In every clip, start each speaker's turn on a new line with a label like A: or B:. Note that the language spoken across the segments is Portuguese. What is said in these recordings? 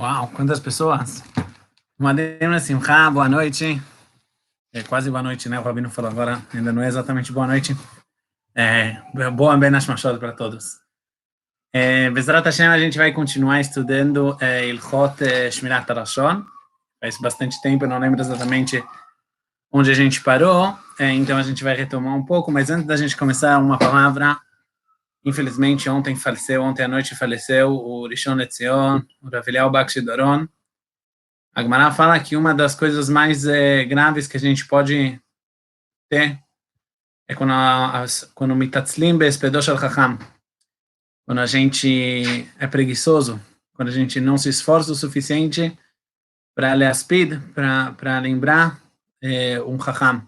A: Uau, quantas pessoas! Madem Simcha, boa noite. É quase boa noite, né? O Rabino falou agora, ainda não é exatamente boa noite. Boa Ben Hashmashot para todos. Bezrat Hashem, a gente vai continuar estudando Ilchot Shmirat HaLashon. Faz bastante tempo, eu não lembro exatamente onde a gente parou, então a gente vai retomar um pouco, mas antes da gente começar, uma palavra. Infelizmente, ontem à noite faleceu o Rishon LeZion, o Rav Eliyahu Bakshi Doron. A Gemara fala que uma das coisas mais graves que a gente pode ter é quando mitatzlim be'espedo shel chacham, quando a gente é preguiçoso, quando a gente não se esforça o suficiente para leaspid, para lembrar um chacham.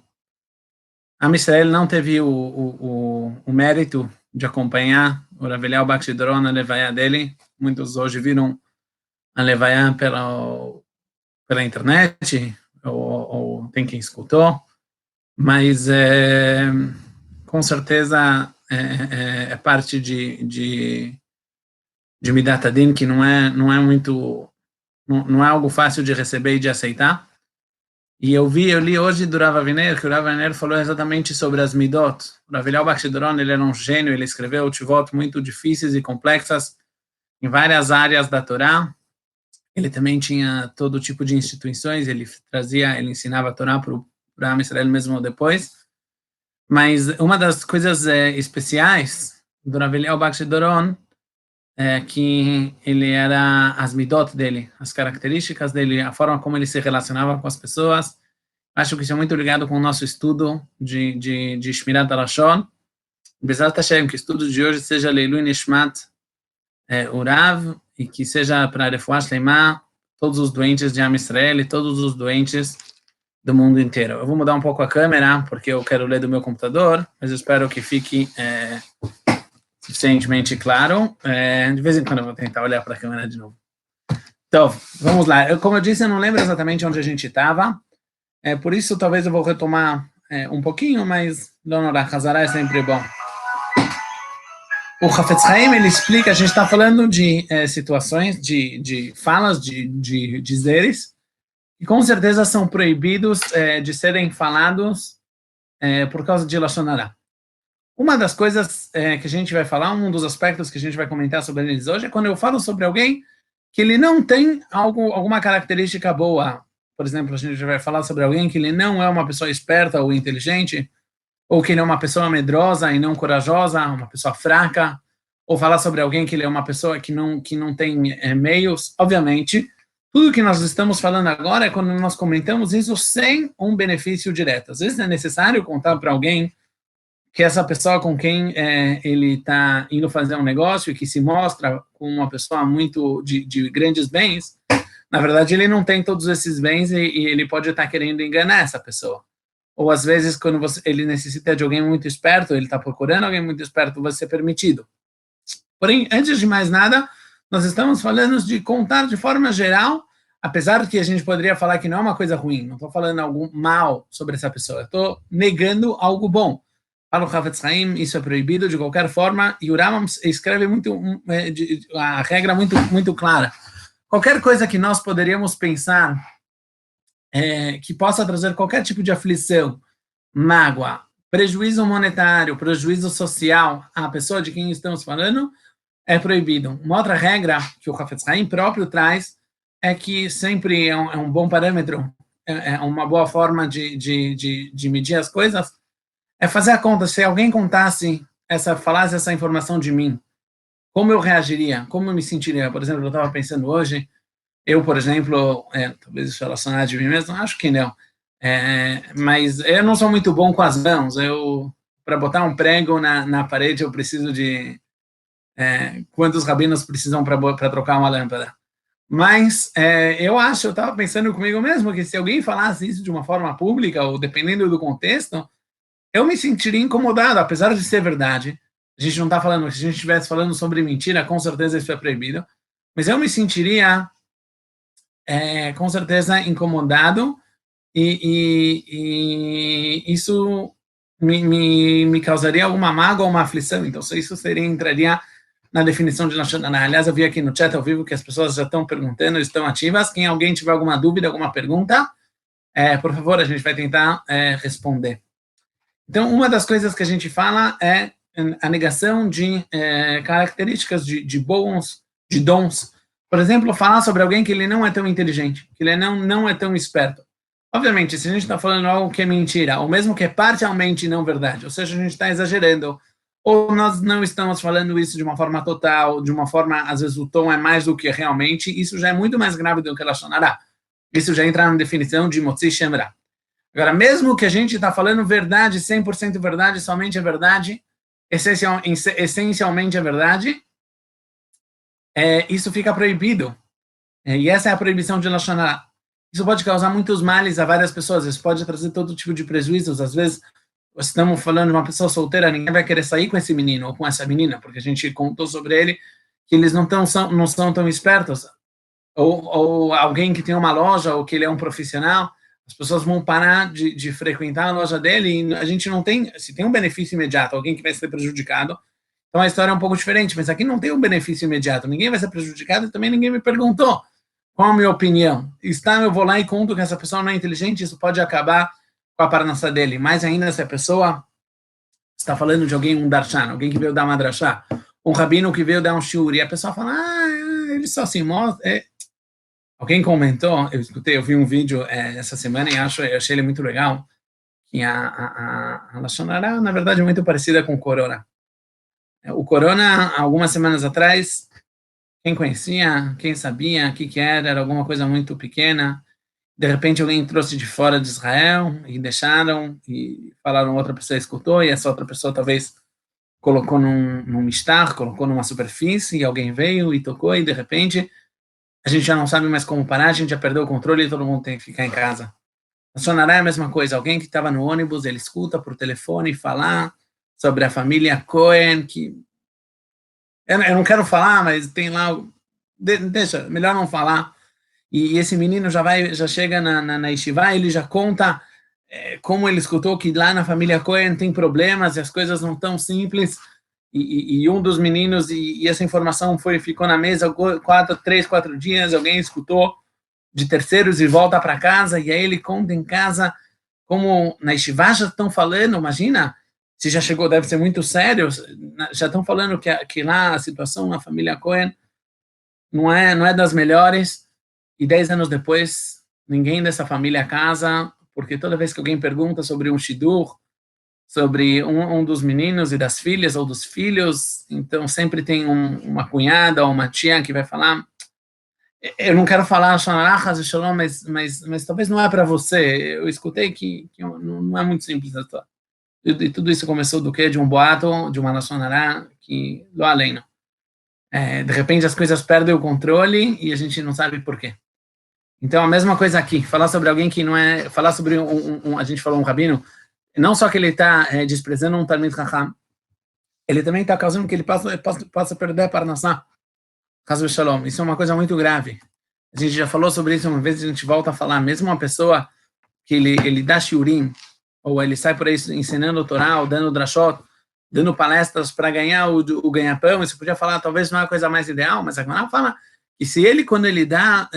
A: Am Israel não teve o mérito de acompanhar o Rav Eliyahu Bakshi Doron na levaya dele. Muitos hoje viram a levaya pela internet, ou tem quem escutou, mas com certeza é parte de Midat Hadin, que não é muito, não é algo fácil de receber e de aceitar. E eu li hoje do Rav Aviner, que o Rav Aviner falou exatamente sobre as midot. O Rav Eliyahu Bakshi Doron, ele era um gênio, ele escreveu tivot muito difíceis e complexas em várias áreas da Torá. Ele também tinha todo tipo de instituições, ele ensinava a Torá para o Am Israel mesmo depois. Mas uma das coisas especiais do Rav Eliyahu Bakshi Doron é que ele era as midot dele, as características dele, a forma como ele se relacionava com as pessoas. Acho que isso é muito ligado com o nosso estudo de Shmirat HaLashon. Bezrat Hashem, que o estudo de hoje seja Leilui Nishmat Urav, e que seja para Refuah Shleimah, todos os doentes de Am Israel e todos os doentes do mundo inteiro. Eu vou mudar um pouco a câmera, porque eu quero ler do meu computador, mas eu espero que fique suficientemente claro. De vez em quando eu vou tentar olhar para a câmera de novo. Então, vamos lá. Como eu disse, eu não lembro exatamente onde a gente estava, por isso talvez eu vou retomar um pouquinho, mas Dona Hazara é sempre bom. O Hafetz Haim, ele explica, a gente está falando de situações, de falas, de dizeres, que com certeza são proibidos de serem falados por causa de Lashon Hara. Uma das coisas que a gente vai falar, um dos aspectos que a gente vai comentar sobre eles hoje, é quando eu falo sobre alguém que ele não tem alguma característica boa. Por exemplo, a gente vai falar sobre alguém que ele não é uma pessoa esperta ou inteligente, ou que ele é uma pessoa medrosa e não corajosa, uma pessoa fraca, ou falar sobre alguém que ele é uma pessoa que não tem meios. Obviamente, tudo que nós estamos falando agora é quando nós comentamos isso sem um benefício direto. Às vezes é necessário contar para alguém que essa pessoa com quem ele está indo fazer um negócio e que se mostra como uma pessoa muito de grandes bens, na verdade ele não tem todos esses bens e ele pode estar querendo enganar essa pessoa. Ou às vezes quando ele necessita de alguém muito esperto, ele está procurando alguém muito esperto, vai ser permitido. Porém, antes de mais nada, nós estamos falando de contar de forma geral, apesar que a gente poderia falar que não é uma coisa ruim, não estou falando algo mal sobre essa pessoa, estou negando algo bom. Fala o Hafetz Haim, isso é proibido de qualquer forma, e o Rambam escreve a regra muito clara. Qualquer coisa que nós poderíamos pensar que possa trazer qualquer tipo de aflição, mágoa, prejuízo monetário, prejuízo social à pessoa de quem estamos falando, é proibido. Uma outra regra que o Hafetz Haim próprio traz é que sempre é um bom parâmetro, é uma boa forma de medir as coisas, é fazer a conta. Se alguém falasse essa informação de mim, como eu reagiria, como eu me sentiria? Por exemplo, eu estava pensando hoje, por exemplo, talvez isso relacionado de mim mesmo, acho que não, mas eu não sou muito bom com as mãos. Para botar um prego na parede, eu preciso de quantos rabinos precisam para trocar uma lâmpada. Mas eu estava pensando comigo mesmo que se alguém falasse isso de uma forma pública, ou dependendo do contexto, eu me sentiria incomodado, apesar de ser verdade. A gente não está falando, se a gente estivesse falando sobre mentira, com certeza isso é proibido, mas eu me sentiria com certeza incomodado, e isso me causaria alguma mágoa ou uma aflição. Então, isso entraria na definição de Lashon Hara. Aliás, eu vi aqui no chat ao vivo que as pessoas já estão perguntando, estão ativas. Quem alguém tiver alguma dúvida, alguma pergunta, por favor, a gente vai tentar responder. Então, uma das coisas que a gente fala é a negação de características de bons, de dons. Por exemplo, falar sobre alguém que ele não é tão inteligente, que ele não é tão esperto. Obviamente, se a gente está falando algo que é mentira, ou mesmo que é parcialmente não verdade, ou seja, a gente está exagerando, ou nós não estamos falando isso de uma forma total, de uma forma, às vezes o tom é mais do que realmente, isso já é muito mais grave do que Lashon Hara. Isso já entra na definição de Motzi Shem Ra. Agora, mesmo que a gente está falando verdade, 100% verdade, somente a verdade, essencialmente a verdade, isso fica proibido. E essa é a proibição de Lashon Hara. Isso pode causar muitos males a várias pessoas, isso pode trazer todo tipo de prejuízos. Às vezes, estamos falando de uma pessoa solteira, ninguém vai querer sair com esse menino ou com essa menina, porque a gente contou sobre ele que eles não são tão espertos. Ou alguém que tem uma loja, ou que ele é um profissional, as pessoas vão parar de frequentar a loja dele e a gente não tem, se tem um benefício imediato, alguém que vai ser prejudicado, então a história é um pouco diferente, mas aqui não tem um benefício imediato, ninguém vai ser prejudicado e também ninguém me perguntou qual a minha opinião. Eu vou lá e conto que essa pessoa não é inteligente, isso pode acabar com a parnassá dele, mais ainda se a pessoa está falando de alguém, um darshan, alguém que veio dar uma drachá, um rabino que veio dar um shiur, e a pessoa fala, ele só se mostra. Alguém comentou, eu vi um vídeo essa semana e eu achei ele muito legal, que a Lashon Hara, na verdade, é muito parecida com o Corona. O Corona, algumas semanas atrás, quem conhecia, quem sabia o que era alguma coisa muito pequena, de repente alguém trouxe de fora de Israel e deixaram, e falaram, outra pessoa escutou, e essa outra pessoa talvez colocou num mistar, colocou numa superfície, e alguém veio e tocou, e de repente a gente já não sabe mais como parar, a gente já perdeu o controle e todo mundo tem que ficar em casa. A Lashon Hara é a mesma coisa, alguém que estava no ônibus, ele escuta por telefone falar sobre a família Cohen, que eu não quero falar, mas tem lá, deixa, melhor não falar. E esse menino já chega na Yeshiva, ele já conta como ele escutou que lá na família Cohen tem problemas e as coisas não tão simples. E um dos meninos, e essa informação ficou na mesa 4 dias, alguém escutou de terceiros e volta para casa, e aí ele conta em casa como na Yeshiva já estão falando, imagina, se já chegou, deve ser muito sério, já estão falando que lá a situação na família Cohen não é das melhores, e 10 anos depois, ninguém dessa família casa, porque toda vez que alguém pergunta sobre um shidur, sobre um dos meninos e das filhas, ou dos filhos, então sempre tem uma cunhada ou uma tia que vai falar, eu não quero falar Shalom, mas talvez não é para você, eu escutei que não é muito simples a história. E tudo isso começou do quê? De um boato, de uma Lashon Hara, que lo além. De repente as coisas perdem o controle e a gente não sabe por quê. Então a mesma coisa aqui, falar sobre alguém que não é, falar sobre a gente falou um rabino, não só que ele está desprezando um Talmid Chacham, ele também está causando que ele possa perder a parnassá. Caso Shalom, isso é uma coisa muito grave. A gente já falou sobre isso uma vez, a gente volta a falar, mesmo uma pessoa que ele dá shiurim, ou ele sai por aí ensinando o Torá, ou dando drashot, dando palestras para ganhar o ganha-pão, você podia falar, talvez não é a coisa mais ideal, mas a Gemara fala que se ele, quando ele dá,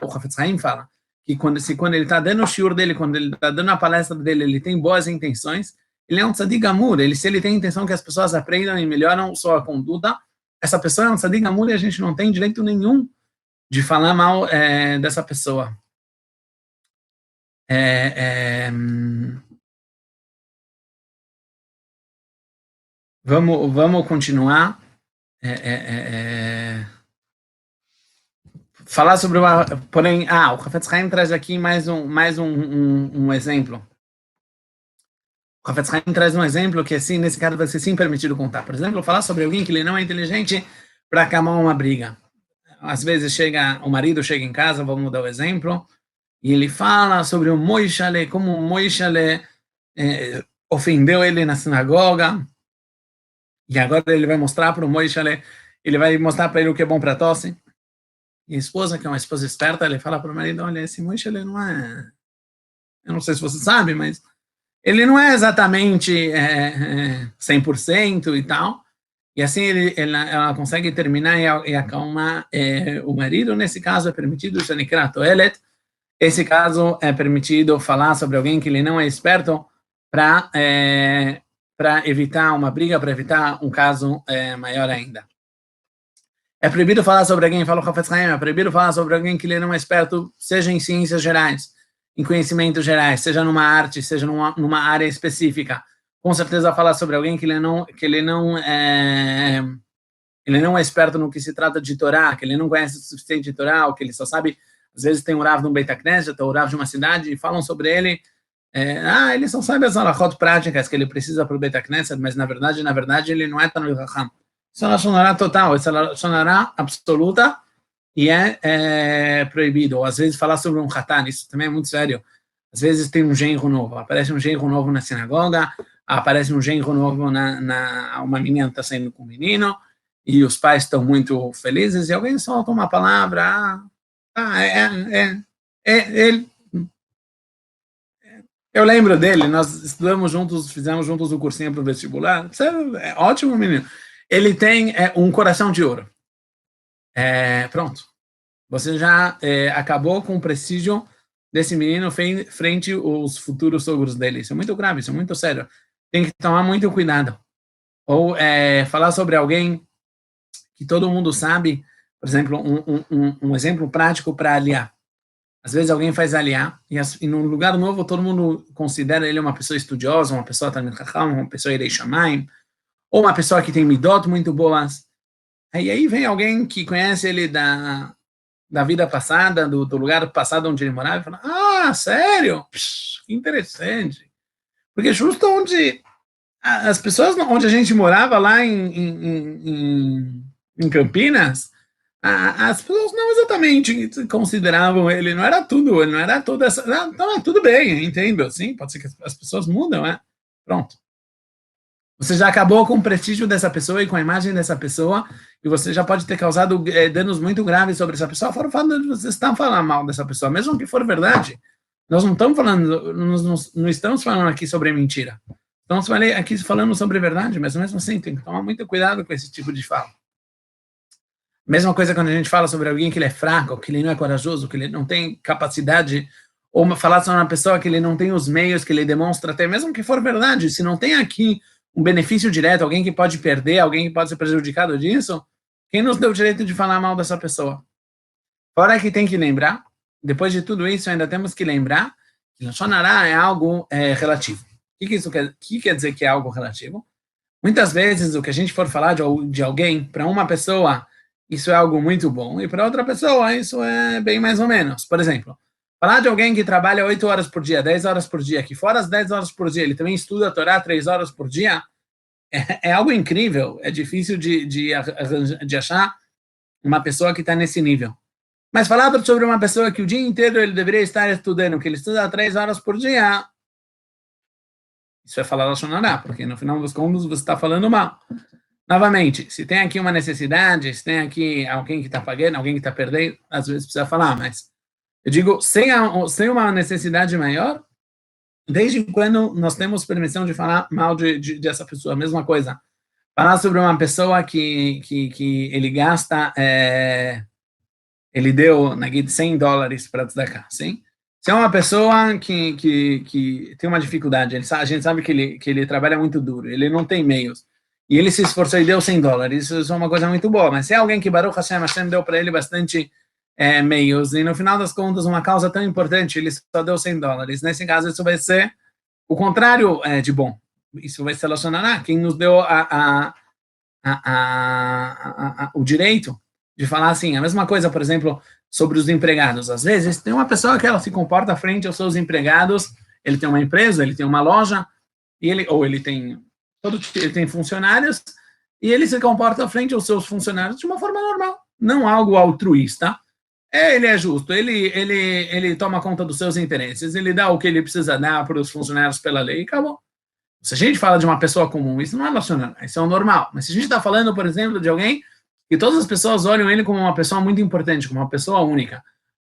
A: o Hafetz Haim fala, que quando ele está dando o shiur dele, quando ele está dando a palestra dele, ele tem boas intenções, ele é um tzadik gamur, se ele tem a intenção que as pessoas aprendam e melhoram sua conduta, essa pessoa é um tzadik gamur e a gente não tem direito nenhum de falar mal dessa pessoa. Vamos continuar. Falar sobre porém, o Hafetz Haim traz aqui mais um exemplo. O Hafetz Haim traz um exemplo que, assim, nesse caso vai ser sim permitido contar. Por exemplo, falar sobre alguém que ele não é inteligente para acalmar uma briga. Às vezes o marido chega em casa, vamos dar o exemplo, e ele fala sobre o Moishale, como o Moishale ofendeu ele na sinagoga, e agora ele vai mostrar para o Moishale, ele vai mostrar para ele o que é bom para tosse. E a esposa, que é uma esposa esperta, ele fala para o marido, olha, esse Moishale não é... Eu não sei se você sabe, mas ele não é exatamente 100% e tal. e assim ela consegue terminar e acalmar o marido. Nesse caso é permitido, isso é nikrat toelet. Esse caso é permitido falar sobre alguém que ele não é esperto para evitar uma briga, para evitar um caso maior ainda. É proibido falar sobre alguém, falou Hafetz Haim, é proibido falar sobre alguém que ele não é esperto, seja em ciências gerais, em conhecimentos gerais, seja numa arte, seja numa área específica. Com certeza falar sobre alguém que ele não é esperto no que se trata de Torá, que ele não conhece o suficiente de Torá, ou que ele só sabe, às vezes tem um Rav de um Beit HaKnesset, ou um Rav de uma cidade, e falam sobre ele, ele só sabe as halachot práticas que ele precisa para o Beit HaKnesset, mas na verdade ele não é Talmid Chacham. Isso é uma sonará total, isso é uma sonará absoluta, e é proibido. Ou às vezes falar sobre um Hatan, isso também é muito sério. Às vezes tem um genro novo, aparece um genro novo na sinagoga, aparece um genro novo uma menina está saindo com um menino, e os pais estão muito felizes, e alguém solta uma palavra, ele... Eu lembro dele, nós estudamos juntos, fizemos juntos o cursinho para o vestibular, é ótimo menino. Ele tem um coração de ouro. Pronto. Você já acabou com o prestígio desse menino frente aos futuros sogros dele. Isso é muito grave, isso é muito sério. Tem que tomar muito cuidado. Ou falar sobre alguém que todo mundo sabe, por exemplo, um exemplo prático para aliar. Às vezes alguém faz aliar, e num lugar novo todo mundo considera ele uma pessoa estudiosa, uma pessoa Talmid Chacham, uma pessoa Yirei Shamayim, ou uma pessoa que tem midot muito boas. E aí vem alguém que conhece ele da vida passada, do lugar passado onde ele morava, e fala, sério? Psh, que interessante. Porque justo onde as pessoas, onde a gente morava, lá em Campinas, as pessoas não exatamente consideravam ele, não era toda essa... Não, tudo bem, entendo, sim, pode ser que as pessoas mudam, pronto. Você já acabou com o prestígio dessa pessoa e com a imagem dessa pessoa, e você já pode ter causado danos muito graves sobre essa pessoa, fora o fato de você estar falando mal dessa pessoa, mesmo que for verdade. Nós não estamos falando, não estamos falando aqui sobre mentira. Estamos aqui falando sobre verdade, mas mesmo assim tem que tomar muito cuidado com esse tipo de fala. Mesma coisa quando a gente fala sobre alguém que ele é fraco, que ele não é corajoso, que ele não tem capacidade, ou falar sobre uma pessoa que ele não tem os meios, que ele demonstra até, mesmo que for verdade, se não tem aqui um benefício direto, alguém que pode perder, alguém que pode ser prejudicado disso, quem nos deu o direito de falar mal dessa pessoa? Fora que tem que lembrar, depois de tudo isso, ainda temos que lembrar que Lashon Hará é algo relativo. O que isso quer dizer que é algo relativo? Muitas vezes, o que a gente for falar de alguém, para uma pessoa, isso é algo muito bom, e para outra pessoa, isso é bem mais ou menos. Por exemplo, falar de alguém que trabalha 8 horas por dia, 10 horas por dia, que fora as 10 horas por dia, ele também estuda a Torá 3 horas por dia, é algo incrível, é difícil de achar uma pessoa que está nesse nível. Mas falar sobre uma pessoa que o dia inteiro ele deveria estar estudando, que ele estuda 3 horas por dia, isso é falar Lashon Hará, porque no final dos contos você está falando mal. Novamente, se tem aqui uma necessidade, se tem aqui alguém que está pagando, alguém que está perdendo, às vezes precisa falar, mas eu digo, sem uma necessidade maior, desde quando nós temos permissão de falar mal dessa pessoa? Mesma coisa, falar sobre uma pessoa que ele gasta, ele deu, $100 para tzedakah, sim? Se é uma pessoa que tem uma dificuldade, a gente sabe que ele trabalha muito duro, ele não tem meios, e ele se esforçou e deu $100, isso é uma coisa muito boa, mas se é alguém que Baruch Hashem deu para ele bastante meios, e no final das contas, uma causa tão importante, ele só deu $100, nesse caso isso vai ser o contrário de bom, isso vai se relacionar quem nos deu o direito de falar assim, a mesma coisa, por exemplo, sobre os empregados. Às vezes, tem uma pessoa que ela se comporta frente aos seus empregados, ele tem uma empresa, ele tem uma loja, ele tem funcionários, e ele se comporta frente aos seus funcionários de uma forma normal, não algo altruísta. Ele é justo, ele toma conta dos seus interesses, ele dá o que ele precisa dar para os funcionários pela lei e acabou. Se a gente fala de uma pessoa comum, isso não é relacionado, isso é o normal. Mas se a gente está falando, por exemplo, de alguém que todas as pessoas olham ele como uma pessoa muito importante, como uma pessoa única,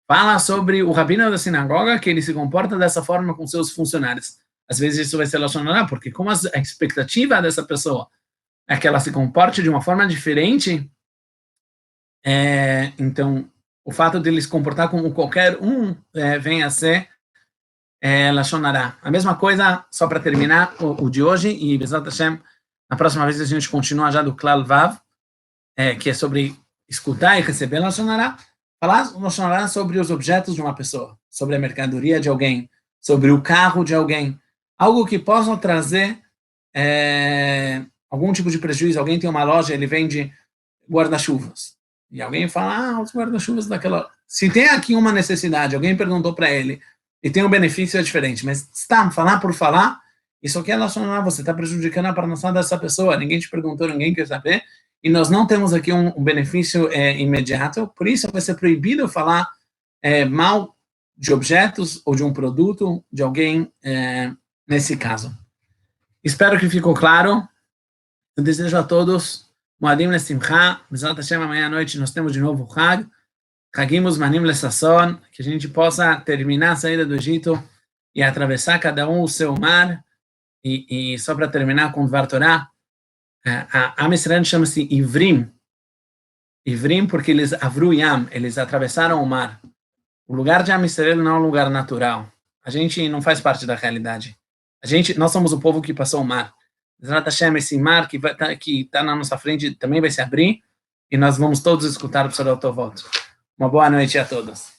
A: fala sobre o rabino da sinagoga, que ele se comporta dessa forma com seus funcionários. Às vezes isso vai se relacionar, porque como a expectativa dessa pessoa é que ela se comporte de uma forma diferente, então, o fato de ele se comportar como qualquer um vem a ser Lashon Hara. A mesma coisa, só para terminar o de hoje, e Bezat Hashem, na próxima vez a gente continua já do Klal Vav, que é sobre escutar e receber Lashon Hara, falar Lashon Hara sobre os objetos de uma pessoa, sobre a mercadoria de alguém, sobre o carro de alguém, algo que possa trazer algum tipo de prejuízo. Alguém tem uma loja, ele vende guarda-chuvas, e alguém fala, os guarda-chuvas daquela... Se tem aqui uma necessidade, alguém perguntou para ele, e tem um benefício diferente, mas está, falar por falar, isso aqui é relacionado, você está prejudicando a parnassá dessa pessoa, ninguém te perguntou, ninguém quer saber, e nós não temos aqui um benefício imediato, por isso vai ser proibido falar mal de objetos ou de um produto de alguém nesse caso. Espero que ficou claro. Eu desejo a todos Moadim Lesimcha, Bezat Hashem, amanhã à noite nós temos de novo o Hag, Hagim Uzmanim Lesasson, que a gente possa terminar a saída do Egito e atravessar cada um o seu mar, e só para terminar com o Dvar Torah, a Am Yisrael chama-se Ivrim porque eles Avru Yam, eles atravessaram o mar. O lugar de Am Yisrael não é um lugar natural, a gente não faz parte da realidade, nós somos o povo que passou o mar. Bezat Hashem, esse mar que está na nossa frente também vai se abrir, e nós vamos todos escutar o Psorot Tovot. Uma boa noite a todos.